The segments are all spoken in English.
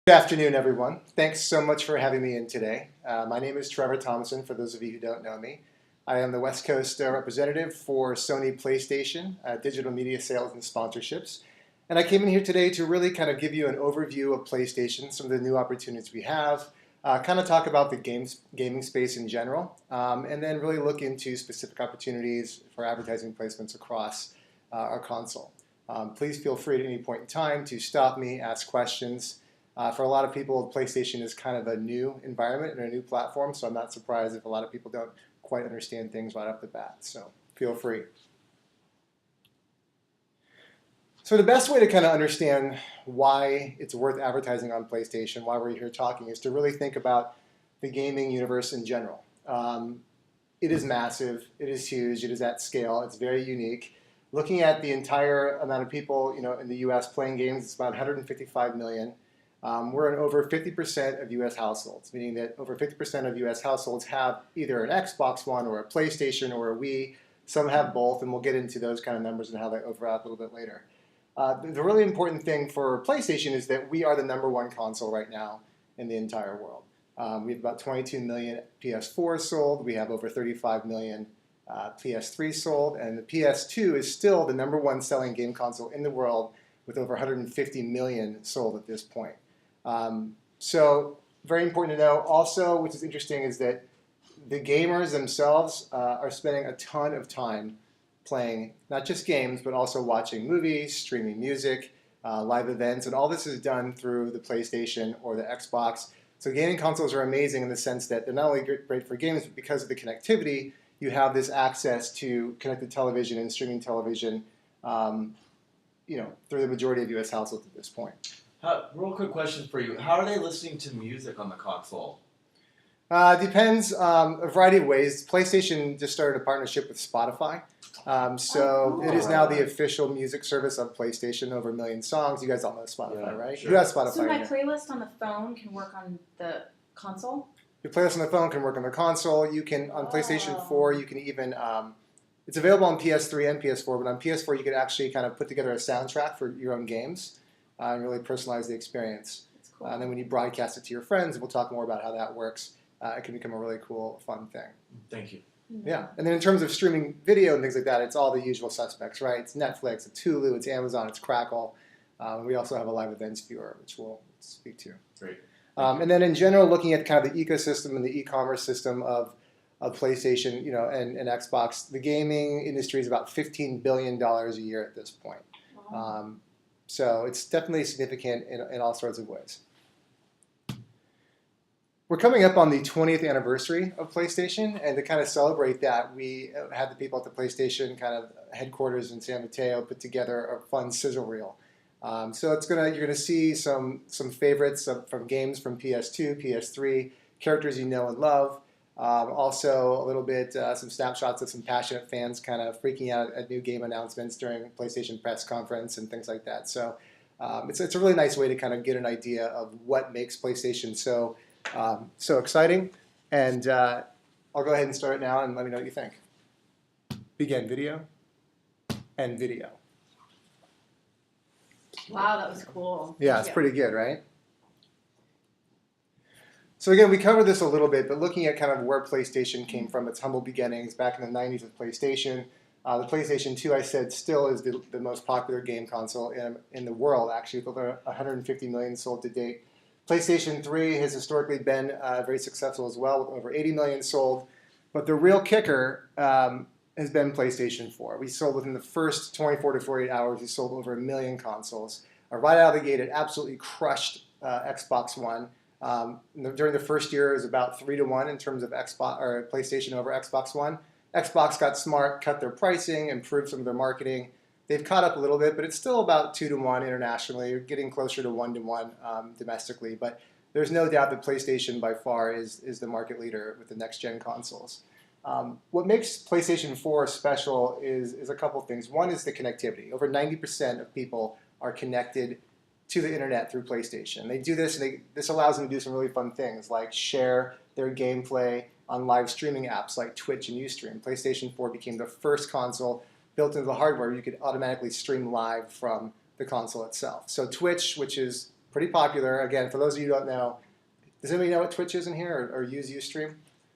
Good afternoon, everyone. Thanks so much for having me in today. My name is Trevor Thompson, for those of you who don't know me. I am the West Coast representative for Sony PlayStation, digital media sales and sponsorships. And I came in here today to really kind of give you an overview of PlayStation, some of the new opportunities we have, kind of talk about the gaming space in general, and then really look into specific opportunities for advertising placements across our console. Please feel free at any point in time to stop me, ask questions. For a lot of people, PlayStation is kind of a new environment and a new platform, so I'm not surprised if a lot of people don't quite understand things right off the bat, so feel free. So the best way to kind of understand why it's worth advertising on PlayStation, why we're here talking, is to really think about the gaming universe in general. It is massive, it is huge, it is at scale, it's very unique. Looking at the entire amount of people in the US playing games, it's about 155 million. We're in over 50% of US households, meaning that over 50% of US households have either an Xbox One or a PlayStation or a Wii. Some have both, and we'll get into those kind of numbers and how they overlap a little bit later. The really important thing for PlayStation is that we are the #1 console right now in the entire world. We have about 22 million PS4 sold. We have over 35 million PS3 sold, and the PS2 is still the #1 selling game console in the world with over 150 million sold at this point. So very important to know. Also, which is interesting, is that the gamers themselves are spending a ton of time playing not just games, but also watching movies, streaming music, live events, and all this is done through the PlayStation or the Xbox. So gaming consoles are amazing in the sense that they're not only great for games, but because of the connectivity, you have this access to connected television and streaming television through the majority of US households at this point. Real quick question for you. How are they listening to music on the console? Depends a variety of ways. PlayStation just started a partnership with Spotify. So it is now the official music service of PlayStation, over 1 million songs. You guys all know Spotify, right? Sure. You have Spotify. So my playlist on the phone can work on the console? Your playlist on the phone can work on the console. You can, on PlayStation 4, you can even, it's available on PS3 and PS4, but on PS4 you can actually kind of put together a soundtrack for your own games and really personalize the experience. That's cool. And then when you broadcast it to your friends, we'll talk more about how that works. It can become a really cool, fun thing. Thank you. Yeah, and then in terms of streaming video and things like that, it's all the usual suspects, right? It's Netflix, it's Hulu, it's Amazon, it's Crackle. We also have a live events viewer, which we'll speak to. Great. And then in general, looking at kind of the ecosystem and the e-commerce system of PlayStation, and Xbox, the gaming industry is about $15 billion a year at this point. Wow. So it's definitely significant in all sorts of ways. We're coming up on the 20th anniversary of PlayStation, and to kind of celebrate that, we had the people at the PlayStation kind of headquarters in San Mateo put together a fun sizzle reel. So you're gonna see some favorites from games from PS2, PS3, characters you know and love. Also a little bit some snapshots of some passionate fans kind of freaking out at new game announcements during PlayStation press conference and things like that. So it's a really nice way to kind of get an idea of what makes PlayStation so exciting. And I'll go ahead and start now and let me know what you think. Begin video and video. Wow, that was cool. Yeah, it's pretty good, right? So again, we covered this a little bit, but looking at kind of where PlayStation came from, its humble beginnings back in the 90s with PlayStation. The PlayStation 2, I said, still is the most popular game console in the world, actually, with over 150 million sold to date. PlayStation 3 has historically been very successful as well, with over 80 million sold. But the real kicker has been PlayStation 4. We sold within the first 24 to 48 hours, we sold over 1 million consoles. Right out of the gate, it absolutely crushed Xbox One. During the first year, it was about 3-1 in terms of PlayStation over Xbox One. Xbox got smart, cut their pricing, improved some of their marketing. They've caught up a little bit, but it's still about 2-1 internationally. You're getting closer to 1-1 domestically. But there's no doubt that PlayStation by far is the market leader with the next-gen consoles. What makes PlayStation 4 special is a couple things. One is the connectivity. Over 90% of people are connected to the internet through PlayStation. They do this, and this allows them to do some really fun things, like share their gameplay on live streaming apps like Twitch and Ustream. PlayStation 4 became the first console built into the hardware you could automatically stream live from the console itself. So Twitch, which is pretty popular. Again, for those of you who don't know, does anybody know what Twitch is in here or use Ustream?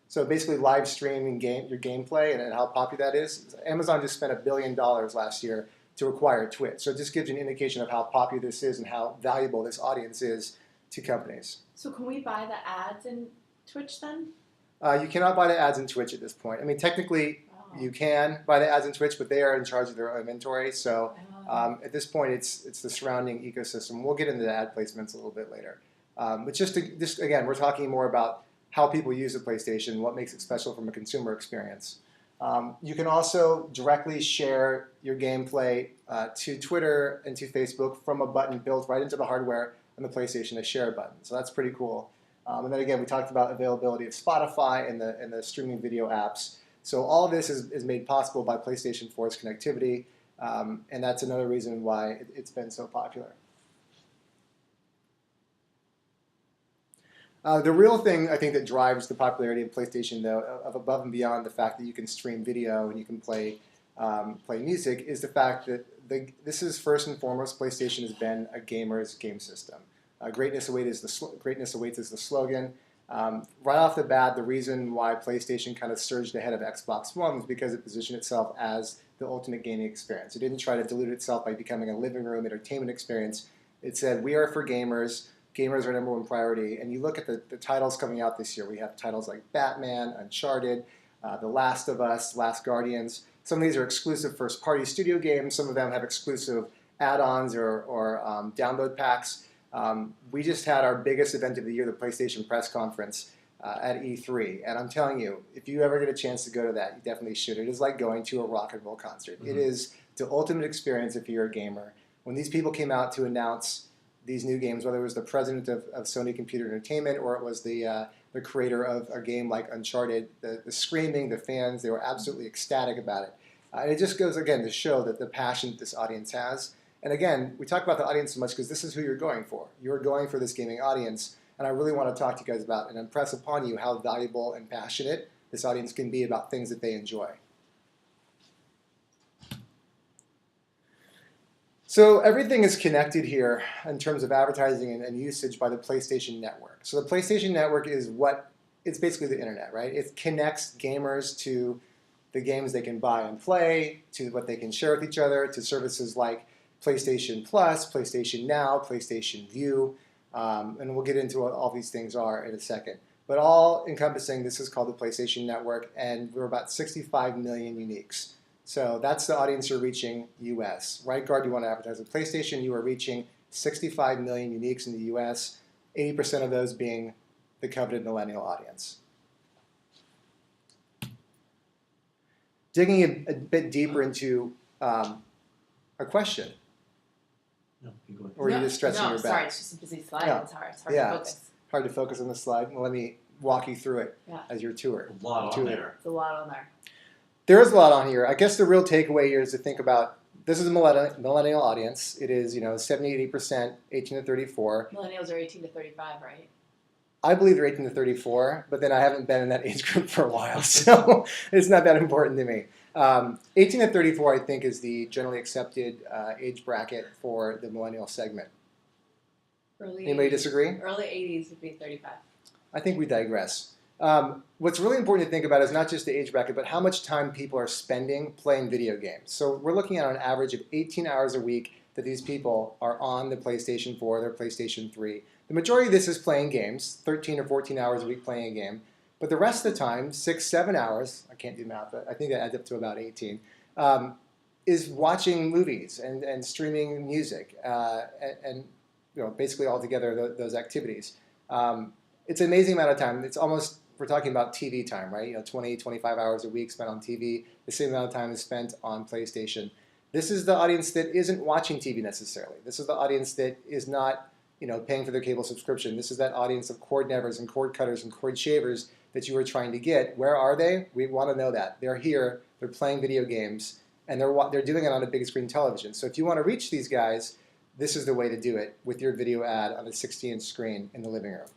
So basically live streaming your gameplay and how popular that is. Amazon just spent $1 billion last year to acquire Twitch. So it just gives you an indication of how popular this is and how valuable this audience is to companies. So can we buy the ads in Twitch then? You cannot buy the ads in Twitch at this point. I mean, technically, you can buy the ads in Twitch, but they are in charge of their inventory. So at this point, it's the surrounding ecosystem. We'll get into the ad placements a little bit later. But just again, we're talking more about how people use the PlayStation, what makes it special from a consumer experience. You can also directly share your gameplay to Twitter and to Facebook from a button built right into the hardware on the PlayStation, a share button. So that's pretty cool. And then again, we talked about availability of Spotify and the streaming video apps. So all of this is made possible by PlayStation 4's connectivity, and that's another reason why it's been so popular. The real thing, I think, that drives the popularity of PlayStation, though, of above and beyond the fact that you can stream video and you can play music, is the fact that this is first and foremost, PlayStation has been a gamer's game system. Greatness awaits is the slogan. Right off the bat, the reason why PlayStation kind of surged ahead of Xbox One was because it positioned itself as the ultimate gaming experience. It didn't try to dilute itself by becoming a living room entertainment experience. It said, we are for gamers. Gamers are number one priority. And you look at the titles coming out this year. We have titles like Batman, Uncharted, The Last of Us, Last Guardians. Some of these are exclusive first-party studio games. Some of them have exclusive add-ons or download packs. We just had our biggest event of the year, the PlayStation press conference at E3. And I'm telling you, if you ever get a chance to go to that, you definitely should. It is like going to a rock and roll concert. Mm-hmm. It is the ultimate experience if you're a gamer. When these people came out to announce these new games, whether it was the president of Sony Computer Entertainment or it was the creator of a game like Uncharted, the screaming, the fans, they were absolutely ecstatic about it. And it just goes, again, to show that the passion that this audience has. And again, we talk about the audience so much because this is who you're going for. You're going for this gaming audience. And I really want to talk to you guys about and impress upon you how valuable and passionate this audience can be about things that they enjoy. So everything is connected here in terms of advertising and usage by the PlayStation Network. So the PlayStation Network is it's basically the internet, right? It connects gamers to the games they can buy and play, to what they can share with each other, to services like PlayStation Plus, PlayStation Now, PlayStation View, and we'll get into what all these things are in a second. But all encompassing, this is called the PlayStation Network, and we're about 65 million uniques. So that's the audience you're reaching US. Right guard, you want to advertise with PlayStation, you are reaching 65 million uniques in the US, 80% of those being the coveted millennial audience. Digging a bit deeper into a question. No, keep going. Or are you just stretching your back? Sorry, it's just a busy slide. No. It's hard to focus. It's hard to focus on the slide. Well, let me walk you through it as your tour. A lot on there. It's a lot on there. There is a lot on here. I guess the real takeaway here is to think about, this is a millennial audience. It is, 70-80% 18 to 34. Millennials are 18 to 35, right? I believe they're 18 to 34, but then I haven't been in that age group for a while, so it's not that important to me. 18 to 34, I think, is the generally accepted age bracket for the millennial segment. Anybody disagree? Early 80s would be 35. I think we digress. What's really important to think about is not just the age bracket, but how much time people are spending playing video games. So we're looking at an average of 18 hours a week that these people are on the PlayStation 4, their PlayStation 3. The majority of this is playing games, 13 or 14 hours a week playing a game. But the rest of the time, 6-7 hours, I can't do math, but I think that adds up to about 18, is watching movies and streaming music and basically all together those activities. It's an amazing amount of time. It's almost, we're talking about TV time, right? 20, 25 hours a week spent on TV. The same amount of time is spent on PlayStation. This is the audience that isn't watching TV necessarily. This is the audience that is not paying for their cable subscription. This is that audience of cord nevers and cord cutters and cord shavers that you were trying to get. Where are they? We want to know that. They're here, they're playing video games, and they're doing it on a big screen television. So if you want to reach these guys, this is the way to do it with your video ad on a 60-inch screen in the living room.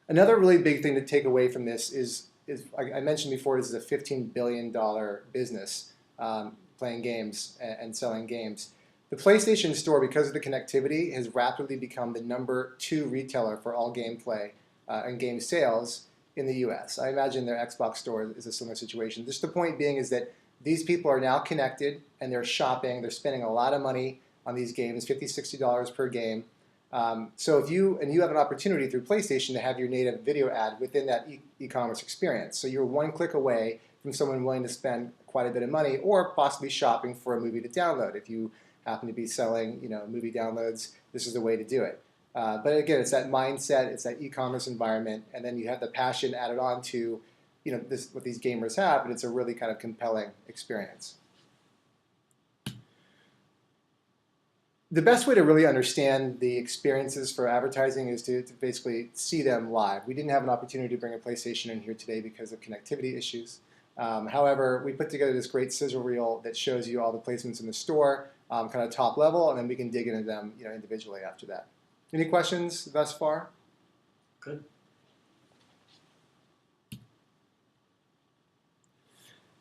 Another really big thing to take away from this is I mentioned before, this is a $15 billion business, playing games and selling games. The PlayStation Store, because of the connectivity, has rapidly become the #2 retailer for all gameplay and game sales in the US. I imagine their Xbox Store is a similar situation. Just the point being is that these people are now connected and they're shopping, they're spending a lot of money on these games, $50, $60 per game. So if you have an opportunity through PlayStation to have your native video ad within that e-commerce experience. So you're one click away from someone willing to spend quite a bit of money or possibly shopping for a movie to download. If you happen to be selling, movie downloads, this is the way to do it. But again, it's that mindset, it's that e-commerce environment, and then you have the passion added on to, what these gamers have, and it's a really kind of compelling experience. The best way to really understand the experiences for advertising is to basically see them live. We didn't have an opportunity to bring a PlayStation in here today because of connectivity issues. However, we put together this great sizzle reel that shows you all the placements in the store, kind of top level, and then we can dig into them individually after that. Any questions thus far? Good.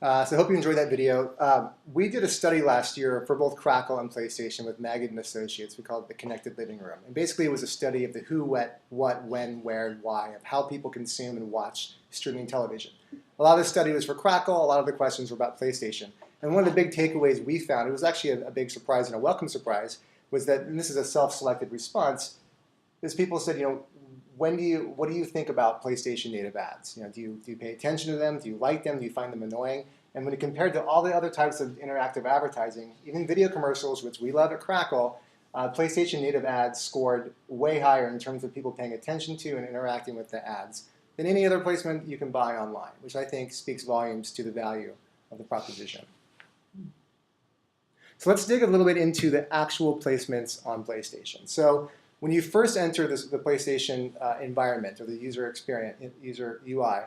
So I hope you enjoyed that video. We did a study last year for both Crackle and PlayStation with Magid and Associates. We called it the Connected Living Room. And basically it was a study of the who, what, when, where, and why, of how people consume and watch streaming television. A lot of the study was for Crackle. A lot of the questions were about PlayStation. And one of the big takeaways we found, it was actually a big surprise and a welcome surprise, was that, and this is a self-selected response, is people said, what do you think about PlayStation native ads? Do you pay attention to them? Do you like them? Do you find them annoying? And when you compared to all the other types of interactive advertising, even video commercials, which we love at Crackle, PlayStation native ads scored way higher in terms of people paying attention to and interacting with the ads than any other placement you can buy online, which I think speaks volumes to the value of the proposition. So let's dig a little bit into the actual placements on PlayStation. So when you first enter the PlayStation environment or the user experience, user UI,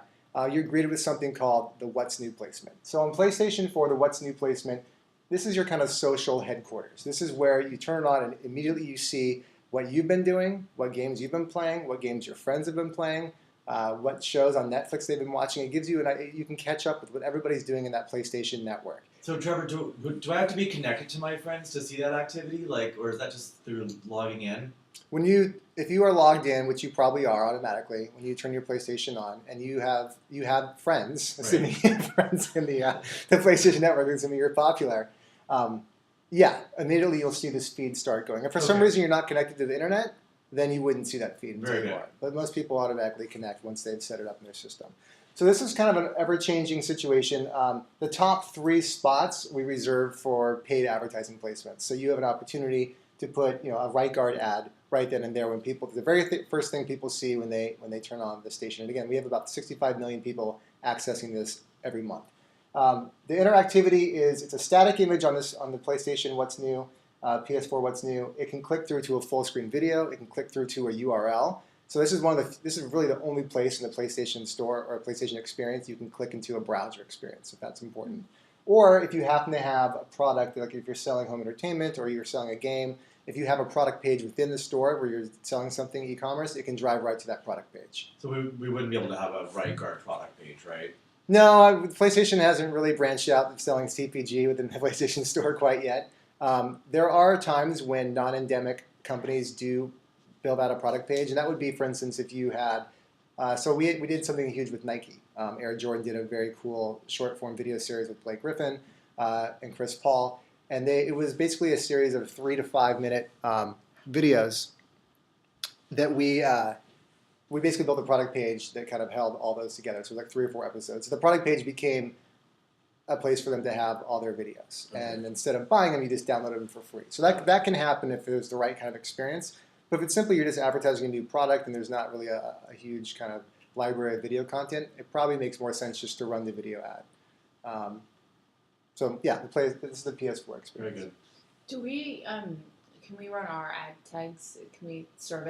you're greeted with something called the What's New placement. So on PlayStation 4, the What's New placement, this is your kind of social headquarters. This is where you turn it on and immediately you see what you've been doing, what games you've been playing, what games your friends have been playing, what shows on Netflix they've been watching. It gives you you can catch up with what everybody's doing in that PlayStation network. So Trevor, do I have to be connected to my friends to see that activity, or is that just through logging in? If you are logged in, which you probably are automatically, when you turn your PlayStation on, and you have friends, assuming you have friends in the PlayStation Network, assuming you're popular, immediately you'll see this feed start going. If for some reason you're not connected to the internet, then you wouldn't see that feed anymore. But most people automatically connect once they've set it up in their system. So this is kind of an ever-changing situation. The top 3 spots we reserve for paid advertising placements. So you have an opportunity to put a right guard ad right then and there when people, the very first thing people see when they turn on the station. And again, we have about 65 million people accessing this every month. The interactivity it's a static image on the PlayStation What's New, PS4 What's New. It can click through to a full screen video. It can click through to a URL. So this is really the only place in the PlayStation Store or PlayStation experience you can click into a browser experience, if that's important. Or if you happen to have a product, like if you're selling home entertainment or you're selling a game, if you have a product page within the store where you're selling something e-commerce, it can drive right to that product page. So we wouldn't be able to have a right guard product page, right? No, PlayStation hasn't really branched out of selling CPG within the PlayStation Store quite yet. There are times when non-endemic companies do build out a product page, and that would be, for instance, if you had, so we did something huge with Nike. Air Jordan did a very cool short-form video series with Blake Griffin and Chris Paul, and it was basically a series of 3 to 5 minute videos that we basically built a product page that kind of held all those together. So it was like 3 or 4 episodes. So the product page became a place for them to have all their videos, and instead of buying them, you just downloaded them for free. So that can happen if there's the right kind of experience. But if it's simply you're just advertising a new product and there's not really a huge kind of library of video content, it probably makes more sense just to run the video ad. So yeah, this is the PS4 experience. Very good. Do we can we run our ad tags? Can we serve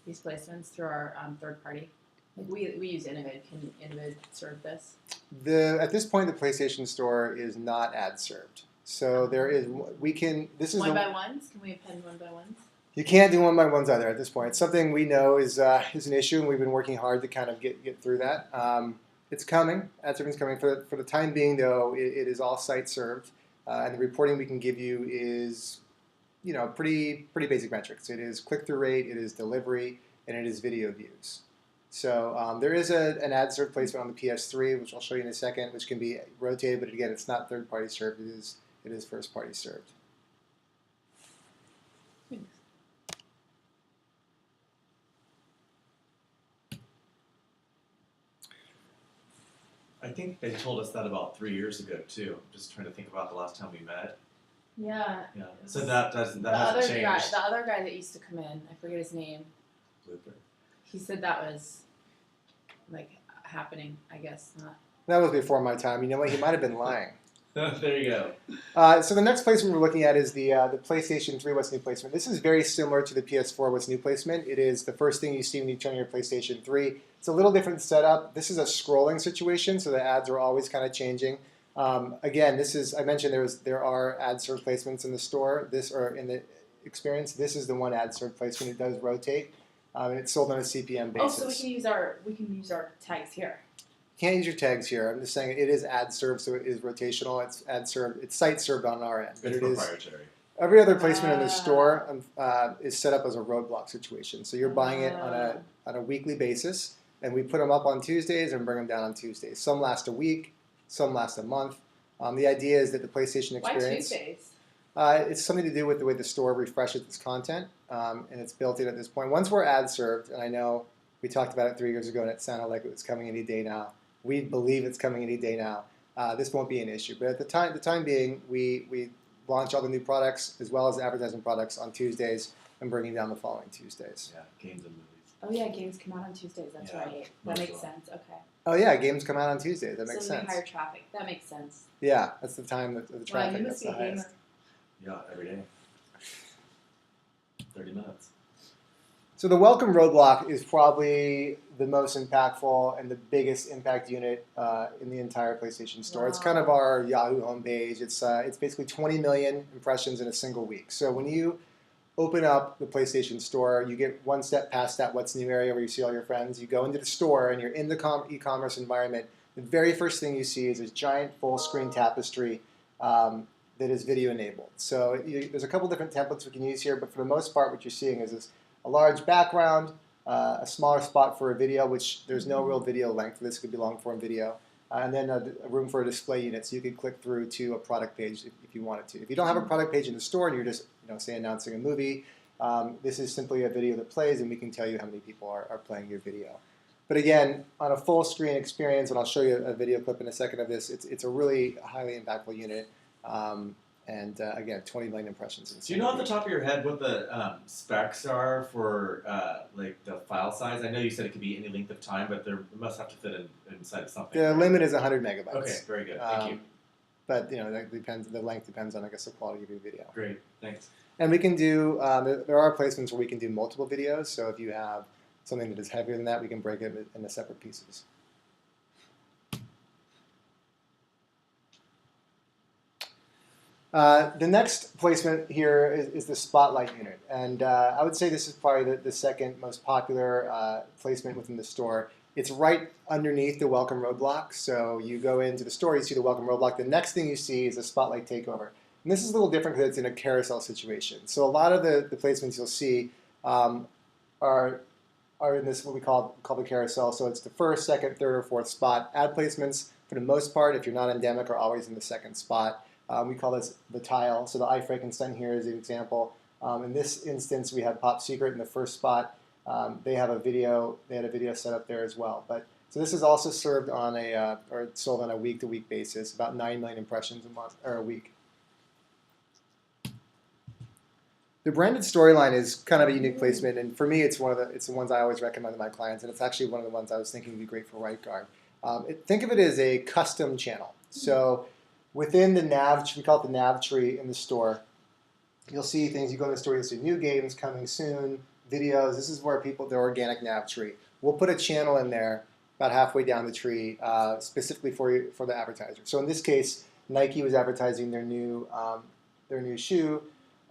these placements through our third party? Like we use Innovid. Can Innovid serve this? At this point, the PlayStation Store is not ad served. So there is One by ones? Can we append one by ones? You can't do one by ones either at this point. It's something we know is an issue, and we've been working hard to kind of get through that. It's coming. Ad serving's coming. For the time being, though, it is all site served, and the reporting we can give you is pretty basic metrics. It is click-through rate, it is delivery, and it is video views. So there is an ad served placement on the PS3, which I'll show you in a second, which can be rotated, but again, it's not third-party served. It is first-party served. I think they told us that about 3 years ago too. I'm just trying to think about the last time we met. Yeah. Yeah. So that hasn't The other changed. guy that used to come in, I forget his name. Luther. He said that was like happening. I guess not. That was before my time. You know what? He might have been lying. There you go. So the next placement we're looking at is the PlayStation 3 What's New placement. This is very similar to the PS4 What's New placement. It is the first thing you see when you turn on your PlayStation 3. It's a little different setup. This is a scrolling situation, so the ads are always kind of changing. Again, I mentioned there are ad served placements in the store. In the experience. This is the one ad served placement. It does rotate, and it's sold on a CPM basis. Oh, so we can use our tags here. Can't use your tags here. I'm just saying it is ad served, so it is rotational. It's ad served. It's site served on our end, but It's it is proprietary. every other placement in the store is set up as a roadblock situation. So you're buying it on a weekly basis, and we put them up on Tuesdays and bring them down on Tuesdays. Some last a week, some last a month. The idea is that the PlayStation experience. Why Tuesdays? It's something to do with the way the store refreshes its content, and it's built in at this point. Once we're ad served, and I know we talked about it 3 years ago, and it sounded like it was coming any day now. We believe it's coming any day now. This won't be an issue. But at the time being, we launch all the new products as well as advertising products on Tuesdays and bringing down the following Tuesdays. Yeah, games and movies. Oh yeah, games come out on Tuesdays. That's Yeah, right. That makes most sense. Okay. Oh yeah, games come out on Tuesdays. That makes so sense. higher traffic. That makes sense. Yeah, that's the time that the Wow, traffic you that's must be the a gamer. highest. Yeah, every day. 30 minutes. So the welcome roadblock is probably the most impactful and the biggest impact unit in the entire PlayStation Store. It's kind of our Yahoo homepage. It's basically 20 million impressions in a single week. So when you open up the PlayStation Store, you get one step past that what's new area where you see all your friends. You go into the store and you're in the e-commerce environment. The very first thing you see is this giant full screen tapestry that is video enabled. So there's a couple different templates we can use here, but for the most part what you're seeing is a large background, a smaller spot for a video, which there's no real video length. This could be long form video. And then a room for a display unit, so you could click through to a product page if you wanted to. If you don't have a product page in the store and you're just, say, announcing a movie, this is simply a video that plays, and we can tell you how many people are playing your video. But again, on a full screen experience, and I'll show you a video clip in a second of this, it's a really highly impactful unit. Again, 20 million impressions. Do you know off the top of your head what the specs are for like the file size? I know you said it could be any length of time, but it must have to fit inside of something. The limit is 100 megabytes. Okay, very good. Thank you. But that depends. The length depends on, I guess, the quality of your video. Great, thanks. And we can do. There are placements where we can do multiple videos. So if you have something that is heavier than that, we can break it into separate pieces. The next placement here is the Spotlight unit, and I would say this is probably the second most popular placement within the store. It's right underneath the welcome roadblock, so you go into the store, you see the welcome roadblock. The next thing you see is a Spotlight takeover, and this is a little different because it's in a carousel situation. So a lot of the placements you'll see are in this what we call the carousel. So it's the first, second, third, or fourth spot. Ad placements, for the most part, if you're not endemic, are always in the second spot. We call this the tile. So the I Frankenstein here is an example. In this instance, we had Pop Secret in the first spot. They had a video set up there as well. So this is also served on or sold on a week-to-week basis, about 9 million impressions a month or a week. The branded storyline is kind of a unique placement, and for me, it's the ones I always recommend to my clients, and it's actually one of the ones I was thinking would be great for Right Guard. Think of it as a custom channel. So within the nav, we call it the nav tree in the store, you'll see things. You go in the store, you'll see new games coming soon, videos. This is where the organic nav tree. We'll put a channel in there about halfway down the tree, specifically for the advertiser. So in this case, Nike was advertising their new shoe,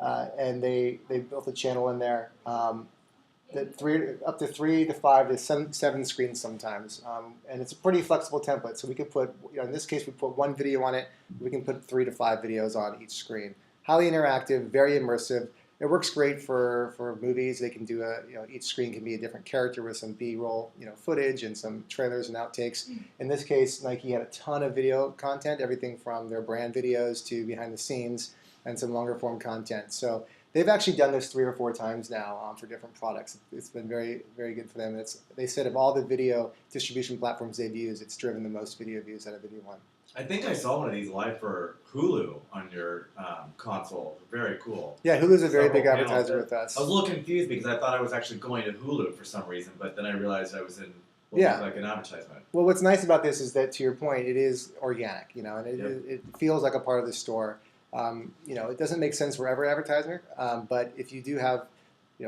and they built a channel in there. Up to 3 to 5 to 7 screens sometimes, and it's a pretty flexible template. So we could put, in this case, we put one video on it. We can put 3 to 5 videos on each screen. Highly interactive, very immersive. It works great for movies. They can do each screen can be a different character with some B-roll footage and some trailers and outtakes. In this case, Nike had a ton of video content, everything from their brand videos to behind the scenes and some longer form content. So they've actually done this 3 or 4 times now for different products. It's been very, very good for them. They said of all the video distribution platforms they've used, it's driven the most video views out of any one. I think I saw one of these live for Hulu on your console. Very cool. Yeah, Hulu's a very Several big panels. advertiser with us. I was a little confused because I thought I was actually going to Hulu for some reason, but then I realized I was in what Yeah. looked like an advertisement. Well, what's nice about this is that, to your point, it is organic, and Yep. it feels like a part of the store. It doesn't make sense for every advertiser, but if you do have,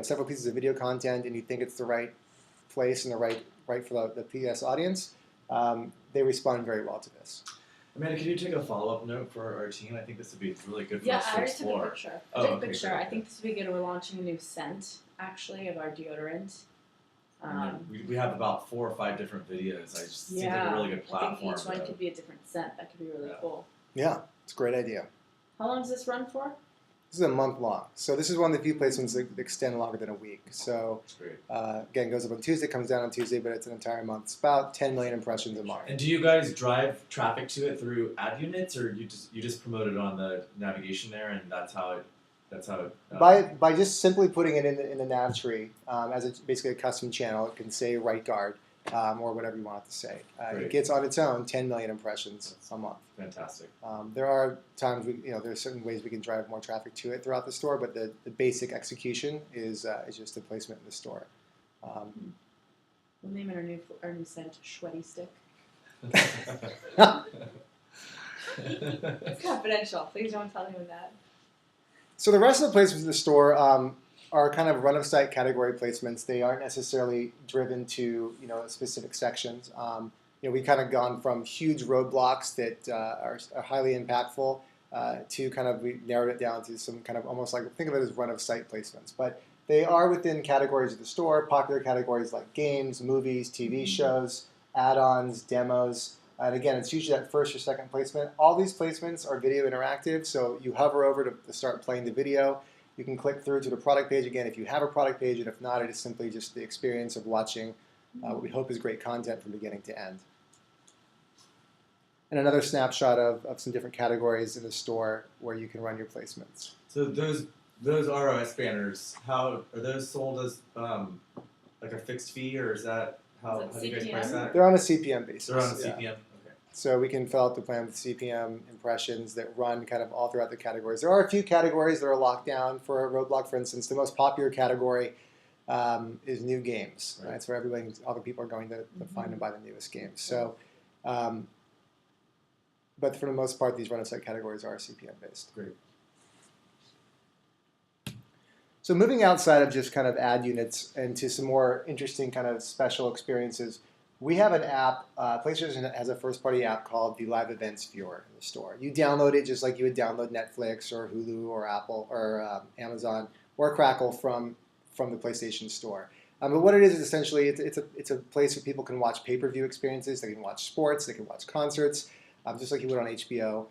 several pieces of video content and you think it's the right place and the right for the PS audience, they respond very well to this. Amanda, can you take a follow-up note for our team? I think this would be really good for Yeah, us I to already took a explore. picture. Oh, I took a okay, picture. great. I think this would be good. We're launching a new scent, actually, of our deodorant. And then we have about 4 or 5 different videos. I just seems like a really good I platform. think each one to- could be a different scent. That could be really Yeah. cool. Yeah, it's a great idea. How long does this run for? This is a month long, so this is one of the few placements that extend longer than a week. So It's great. again, goes up on Tuesday, comes down on Tuesday, but it's an entire month. It's about 10 million impressions a month. And do you guys drive traffic to it through ad units, or you just promote it on the navigation there, and that's how it. By just simply putting it in the nav tree as basically a custom channel, it can say right guard or whatever you want it to say. It Great. gets on its own 10 million impressions a month. Fantastic. There are times there are certain ways we can drive more traffic to it throughout the store, but the basic execution is just a placement in the store. We'll name it our new scent, Sweaty Stick. It's confidential. Please don't tell anyone that. So the rest of the placements in the store are kind of run-of-site category placements. They aren't necessarily driven to specific sections. We kind of gone from huge roadblocks that are highly impactful to we narrowed it down to some kind of almost like, think of it as run-of-site placements. But they are within categories of the store, popular categories like games, movies, TV shows, add-ons, demos. And again, it's usually that first or second placement. All these placements are video interactive, so you hover over to start playing the video. You can click through to the product page again if you have a product page, and if not, it is simply just the experience of watching what we hope is great content from beginning to end. And another snapshot of some different categories in the store where you can run your placements. So those ROS banners, how are those sold as like a fixed fee, or is that how Is it do you guys price CPM? that? They're on a CPM basis. They're on a yeah. CPM. Okay. So we can fill out the plan with CPM impressions that run kind of all throughout the categories. There are a few categories that are locked down for a roadblock. For instance, the most popular category is new games. Right? So everybody, other people are going to find and buy the newest games. So, but for the most part, these run-of-site categories are CPM based. Great. So moving outside of just kind of ad units and to some more interesting kind of special experiences, we have an app, PlayStation has a first-party app called the Live Events Viewer in the store. You download it just like you would download Netflix or Hulu or Apple or Amazon or Crackle from the PlayStation Store. But what it is essentially it's a place where people can watch pay-per-view experiences. They can watch sports. They can watch concerts, just like you would on HBO.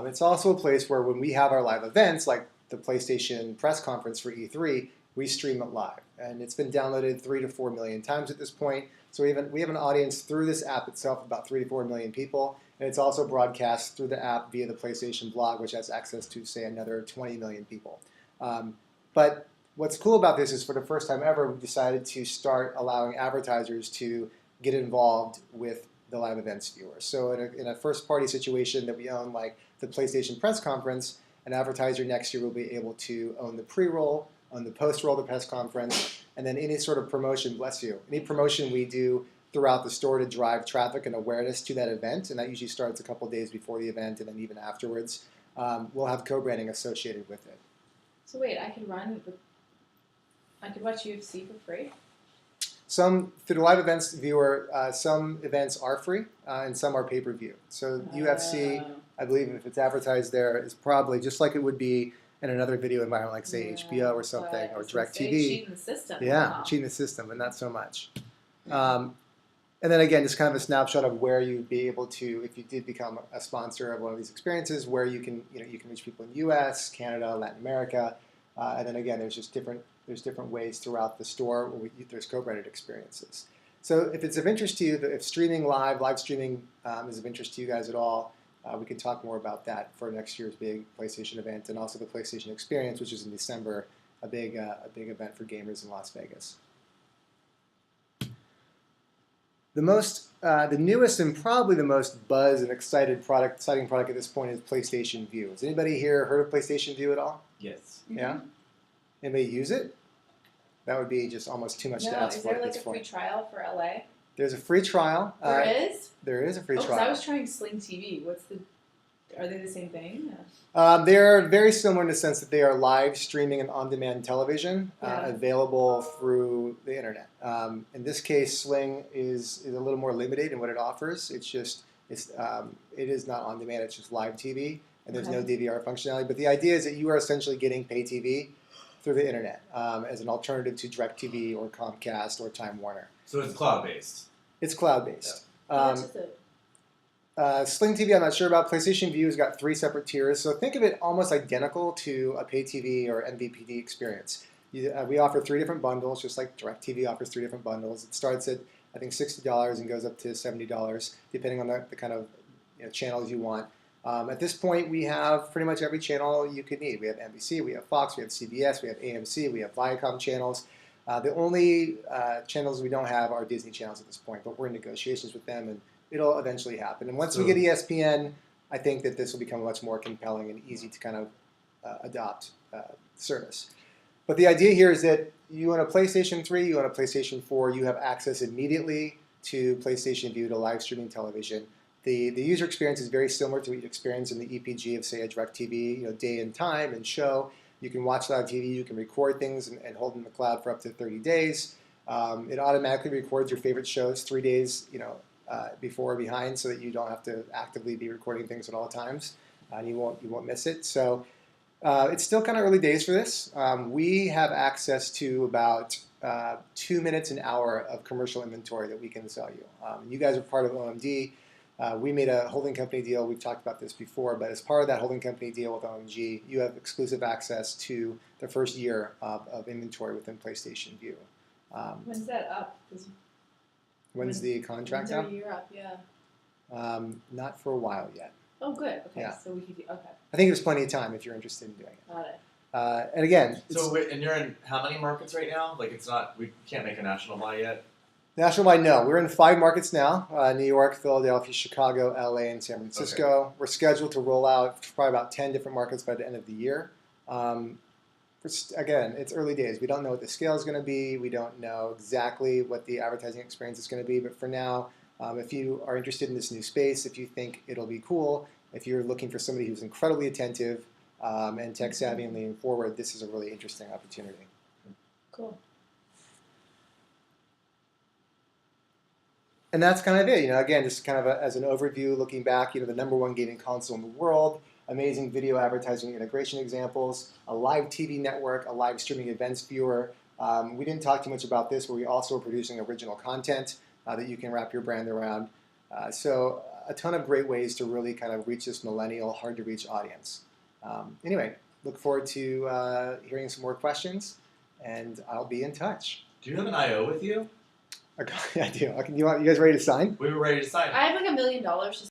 It's also a place where when we have our live events, like the PlayStation press conference for E3, we stream it live, and it's been downloaded 3 to 4 million times at this point. So we have an audience through this app itself, about 3 to 4 million people, and it's also broadcast through the app via the PlayStation blog, which has access to, say, another 20 million people. But what's cool about this is for the first time ever, we decided to start allowing advertisers to get involved with the live events viewer. So in a first-party situation that we own, like the PlayStation press conference, an advertiser next year will be able to own the pre-roll, own the post-roll of the press conference, and then any sort of promotion, bless you, any promotion we do throughout the store to drive traffic and awareness to that event, and that usually starts a couple days before the event and then even afterwards, we'll have co-branding associated with it. So wait, I could watch UFC for free? Through the live events viewer, some events are free and some are pay-per-view. So UFC, I believe if it's advertised there, is probably just like it would be in another video environment, like say HBO or something, or DirecTV. Cheating the system. Yeah, Wow. cheating the system, but not so much. And then again, just kind of a snapshot of where you'd be able to, if you did become a sponsor of one of these experiences, where you can reach people in the U.S., Canada, Latin America, And then again, there's different ways throughout the store where there's co-branded experiences. So if it's of interest to you, if streaming live streaming is of interest to you guys at all, we can talk more about that for next year's big PlayStation event, and also the PlayStation Experience, which is in December, a big event for gamers in Las Vegas. The newest and probably the most buzz and exciting product at this point is PlayStation Vue. Has anybody here heard of PlayStation Vue at all? Yes. Yeah. Anybody use it? That would be just almost too much to No, ask is for there at like this a free point. trial for LA? There's a free trial. There is? There is a free Oh, 'cause trial. I was trying Sling TV. Are they the same thing? They're very similar in the sense that they are live streaming and on-demand television Yeah. available through the internet. In this case, Sling is a little more limited in what it offers. It is not on-demand. It's just live TV, and there's no Okay. DVR functionality. But the idea is that you are essentially getting pay TV through the internet as an alternative to DirecTV or Comcast or Time Warner. So it's cloud-based. It's cloud-based. How much is it? Sling TV, I'm not sure about. PlayStation Vue has got 3 separate tiers, so think of it almost identical to a pay TV or MVPD experience. We offer 3 different bundles, just like DirecTV offers 3 different bundles. It starts at, I think, $60 and goes up to $70, depending on the kind of channels you want. At this point, we have pretty much every channel you could need. We have NBC, we have Fox, we have CBS, we have AMC, we have Viacom channels. The only channels we don't have are Disney channels at this point, but we're in negotiations with them, and it'll eventually happen. And once we get ESPN, I think that this will become a much more compelling and easy to kind of adopt service. But the idea here is that you own a PlayStation 3, you own a PlayStation 4, you have access immediately to PlayStation Vue, to live streaming television. The user experience is very similar to what you experience in the EPG of, say, a DirecTV, day and time and show. You can watch live TV, you can record things and hold them in the cloud for up to 30 days. It automatically records your favorite shows 3 days, before or behind, so that you don't have to actively be recording things at all times, and you won't miss it. So it's still kind of early days for this. We have access to about 2 minutes an hour of commercial inventory that we can sell you. You guys are part of OMD. We made a holding company deal. We've talked about this before, but as part of that holding company deal with OMG, you have exclusive access to the first year of inventory within PlayStation Vue. When's that up? When's the contract When's up? our year up? Yeah. Not for a while yet. Oh, good. Okay, Yeah. so we could do. Okay, I think there's plenty of time if you're interested in doing it. got it. And again, So wait, and you're in how many markets right now? Like we can't make a national buy yet. nationwide, no. We're in 5 markets now: New York, Philadelphia, Chicago, LA, and San Francisco. We're scheduled to roll out probably about 10 different markets by the end of the year. Again, it's early days. We don't know what the scale is going to be. We don't know exactly what the advertising experience is going to be. But for now, if you are interested in this new space, if you think it'll be cool, if you're looking for somebody who's incredibly attentive and tech savvy and leaning forward, this is a really interesting opportunity. Cool. And that's kind of it. Again, just kind of as an overview, looking back, the #1 gaming console in the world, amazing video advertising integration examples, a live TV network, a live streaming events viewer. We didn't talk too much about this, but we also are producing original content that you can wrap your brand around. So a ton of great ways to really kind of reach this millennial, hard-to-reach audience. Anyway, look forward to hearing some more questions, and I'll be in touch. Do you have an IO with you? I do. You guys ready to sign? We were ready to sign. I have like $1 million to